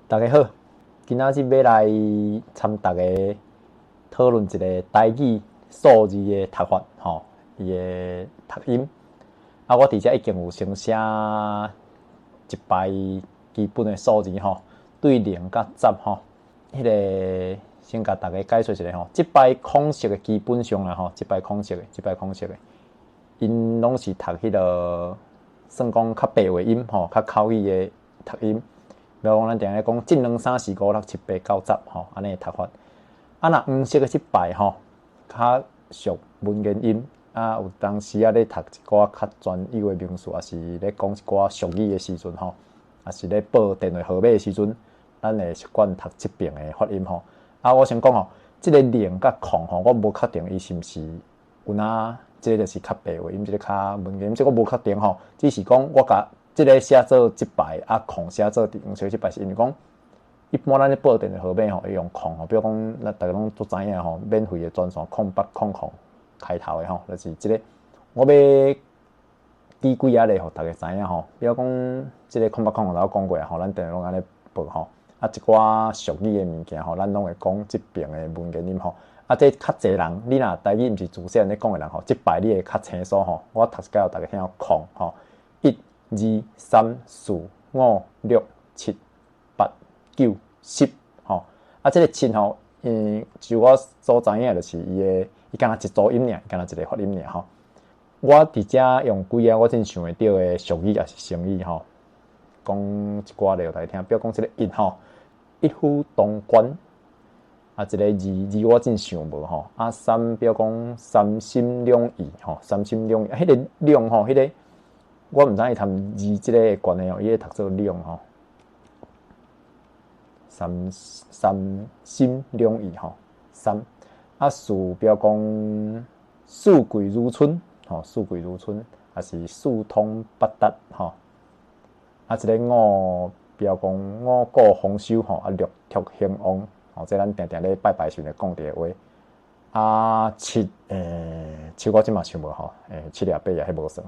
大家好，今仔日要来参大家讨论一个台语数字的读法，伊的读音。我伫遮已经有先写一排基本的数字对0甲10迄个先甲大家解说一下即排空色的基本上啦即排空色的，因拢是读迄个算讲较白话音较口语的读音。比如讲，咱定咧讲1、2、3、4、5、6、7、8、9、10安尼读法。若黄色的即排较属文言音。有当时咧读一寡较专有的名词，也是咧讲一寡俗语的时阵也是咧报电话号码的时阵，咱会习惯读即边的发音我先讲即个0甲空我无确定伊是毋是有即个就是较白话音，即个较文言音，即个我无确定只是讲我甲即个写做即排空写做黄色即排，是因为讲一般咱咧报电话号码会用空比如讲咱大家拢都知影免费的专线0800开头的就是即个我要记几咧，互大家知影比如讲即个0800我讲过咱电话拢安尼报一寡俗语的物件咱拢会讲即边的文言音这较侪人，你若台语毋是自细咧讲的人即排你会较清楚我读一解互大家听空1、2、3、4、5、6、7、8、9、10即个7就我所知影就是伊敢若一组音尔，敢若一个发音尔我伫遮用几我真想会到的俗语也是成语讲一寡来互大家听，比如讲即个一夫当关一个字我真想无3比如讲三心两意三心两意迄个两迄个我毋知伊谈字即个关系伊咧读做两三心两意三四比如讲四季如春四季如春也是四通八达一个5比如讲5谷丰收六畜兴旺这咱定定咧拜拜时咧讲的话77我即嘛想无7也8也迄无算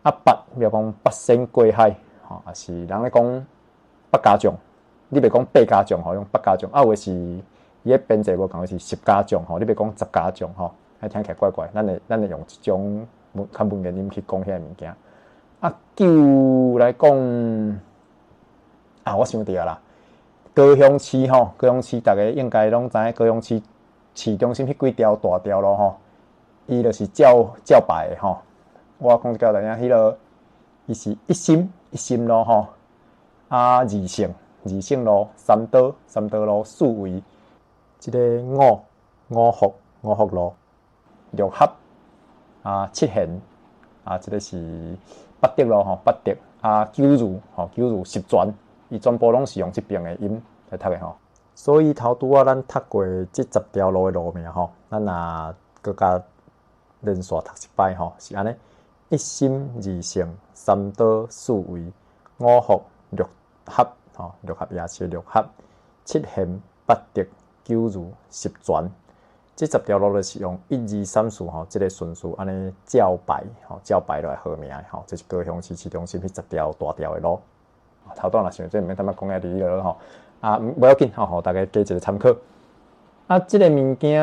8比如讲八仙过海也是人咧讲八家将，你别讲八家将用八家将有诶是伊咧编制无共是10家将你别讲10家将听起来怪怪，咱会用一种较文言音去讲遐物件9来讲我想到啦，高雄市高雄市大家应该拢知影，高雄市市中心迄几条大条路伊就是叫牌的我讲一个大家迄落伊是一心路二聖路三德路四維即個五福路六合七賢即個是八德路八德九如十全，伊全部攏是用即邊的音來讀的所以頭拄咱讀過即10條路的路名咱若閣加連續讀一擺是安尼一心二聖三德四維五福六合六合也是六合七賢八德九如十全，这10條路就是用1、2、3、4即個順序安尼叫牌落來號名這是高雄市市中心迄10條大條的路頭段若想這毋免踮仔講下啲咯無要緊大家加一個參考這個物件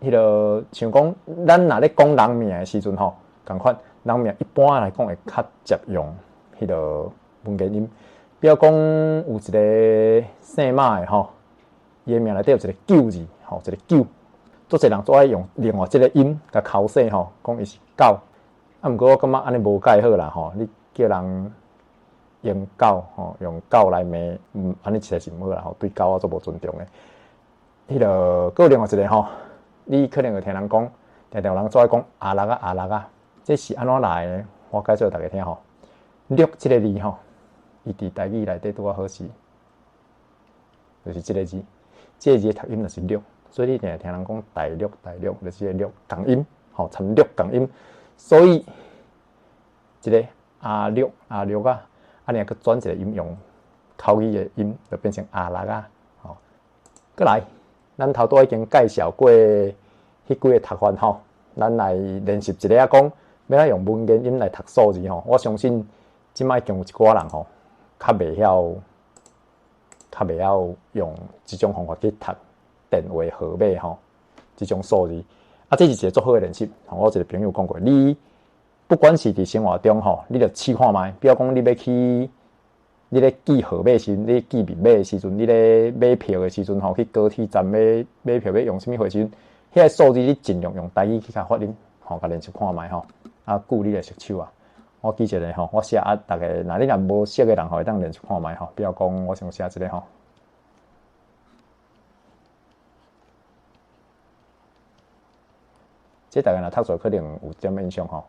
迄個像講咱若咧講人名的時陣同款人名一般來講會較接用迄個文言音，比如講有一個姓馬的伊的名內底有一個九字一個九，做儕人做愛用另外即個音甲口寫講伊是狗毋過我感覺安尼無介好啦你叫人用狗用狗來罵安尼實在是毋好啦對狗做無尊重的迄個閣有另外一個你可能會聽人講定定有人做愛講阿六這是安怎來的我解釋互大家聽六即個字伊佇台語內底拄好是就是即個字，即個字的讀音就是六，所以你定聽人講大六就是個六共音參六共音，所以即個阿六安尼閣轉一個音用口語的音就變成阿六閣來咱頭拄已經介紹過迄幾個讀法咱來練習一下講要用文言音來讀數字我相信即擺已經有一寡人較袂曉较袂晓用即种方法去读电话号码吼，即种数字。这是一个足好的练习。我一个朋友讲过，你不管是伫生活中吼，你着试看觅，比如讲你要去。你咧记号码时，你记密码的时阵，你咧买票的时阵吼，去高铁站买票要用什么货时阵，迄个数字你尽量用台语去甲发音，甲练习看觅吼。久你来熟手啊。我记一个吼，我写大概，若你若无熟的人吼，会当练习看觅吼。比如讲，我先写一个吼，这大概若读出可能有点印象吼。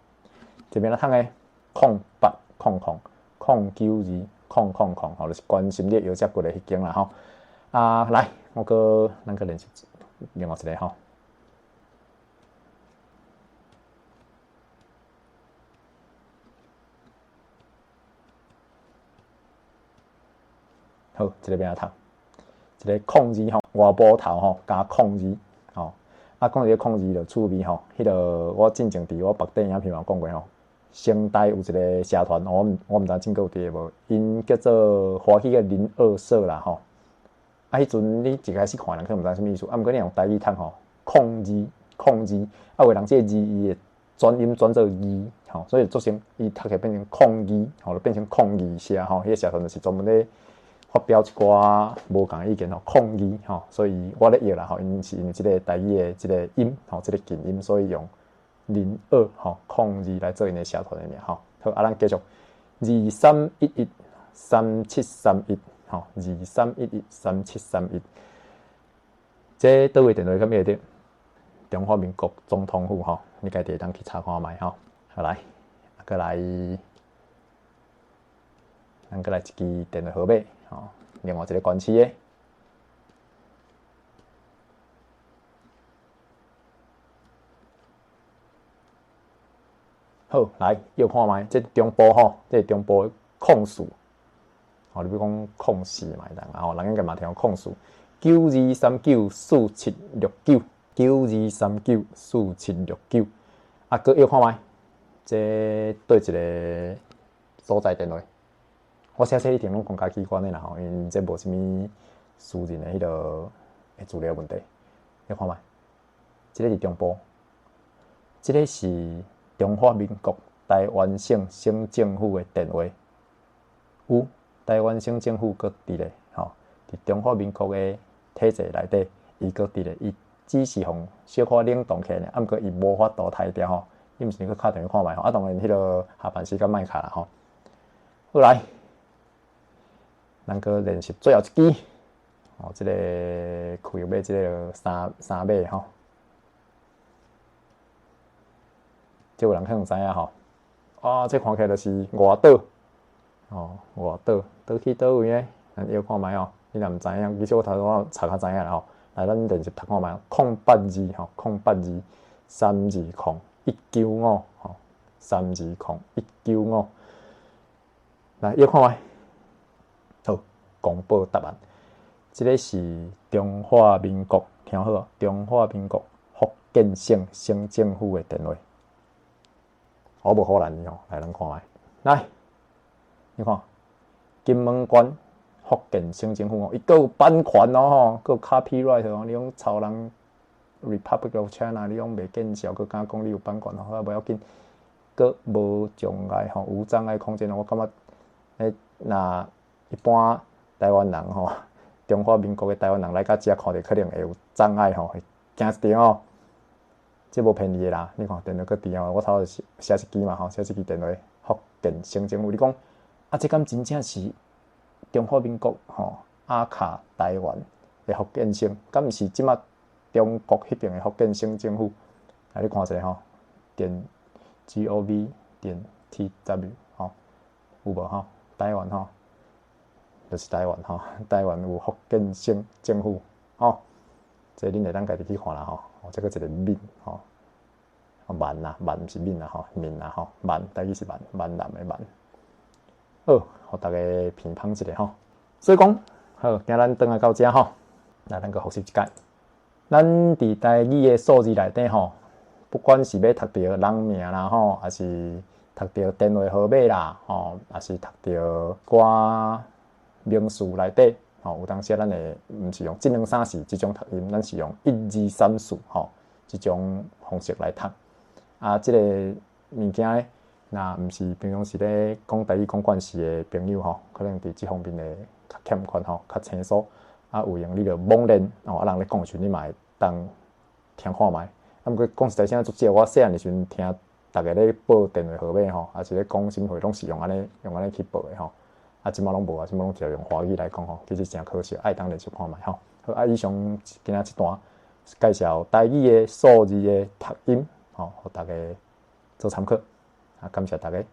这边咱读的0800092000，吼，就是关心你腰脊骨的迄间啦吼。来，咱个练习另外一个吼。好，这个边仔读，一个空字吼，外部头吼加空字吼。讲这个空字就趣味吼，迄个我之前伫我别顶影片嘛讲过吼。仙台有一个社团，我毋知真够有伫无，因叫做欢喜个零二社啦吼。迄阵你一开始看人可能毋知啥物意思，毋过你用台语读吼，空字，有人这个字伊会转音转做字吼，所以作成伊读起来变成空字吼，就变成空字社吼。迄个社团就是专门咧发表一寡无共意见吼，空字吼，所以我咧用啦吼，因为即个台语的即个音吼，即个近音，所以用。02吼02来做因的社团的名吼。好，咱继续23113731吼23113731，这倒位电话敢会得？中华民国总统府吼，你家己会当去查看觅吼。好来，再来，咱再来一支电话号码吼，另外一个关市的。好，来又看觅，这中部吼，这中部控数，吼，你比如讲控四嘛，然后人家嘛听控数，92394769，92394769，搁又看觅，这对一个所在电话，我写一定拢公家机关的啦吼，因为这无啥物私人的迄个资料问题，又看觅，这个是中部，这个是。中华民国台湾省省政府的电话，有台湾省政府搁伫咧，吼，伫中华民国的体制内底，伊搁伫咧，伊只是互小可冷冻起来，毋过伊无法度刣掉吼，你毋是去敲电话看觅吼，当然迄个下班时间莫敲啦吼。好来，咱搁练习最后一支，即个开码即个三码吼。这有人可能知影吼，这看起来就是外岛，外岛去倒位呢？咱摇看觅吼，你若毋知影，其实我头我查较知影啦吼。来，咱练习读看觅，082吼，082320195吼，320195。来，摇看觅，好，公布答案。这个是中华民国，听好，中华民国福建省省政府的电话。我无好难的吼，来咱看觅，来，你看，金门县福建省政府哦，伊搁有版权哦吼，搁有 copyright 哦，你讲抄人 Republic of China， 你讲袂见效，搁敢讲你有版权吼，无要紧，搁无障碍吼，无障碍空间哦，我感觉，那一般台湾人吼，中华民国的台湾人来到遮看着可能会有障碍吼，会惊一点哦。这无便宜的啦，你看电话搁伫哦，我头写一支嘛吼，写一支电话，福建省政府。你讲这敢真正是中华民国吼阿卡台湾的福建省，敢毋是即马中国迄边的福建省政府？来，你看一下吼，点 gov 点 tw 吼，有无吼？台湾吼，就是台湾吼，台湾有福建省政府吼。这恁会当家己去看啦吼，这个一个闽吼，闽啦，闽毋是闽啦吼，闽啦吼，闽，台语是闽，闽南的闽。好，互大家评判一下吼。所以讲，好，今咱转来到遮吼，来咱个复习一解。咱伫台语的数字内底吼，不管是要读到人名啦吼，还是读到电话号码啦吼，还是读到寡名词内底吼，有当时咱会毋是用1、2、3、4即种读音，咱是用1、2、3、4吼，即种方式来读。啊，即个物件咧，若毋是平常时咧讲台语讲惯势的朋友吼，可能伫即方面会较欠缺吼，较生疏。啊，有用你着猛练吼，啊，人咧讲时阵你嘛会当听看觅。啊，毋过讲实在啥，足少我细汉时阵听逐个咧报电话号码吼，啊是咧讲什么货，拢是用安尼去报的吼。啊，即马拢无啊，即马拢直接用华语来讲吼，其实真可惜，爱当练习看觅吼。好，啊，以上今仔即段介绍台语的数字的读音吼，互大家做参考。啊，感谢大家。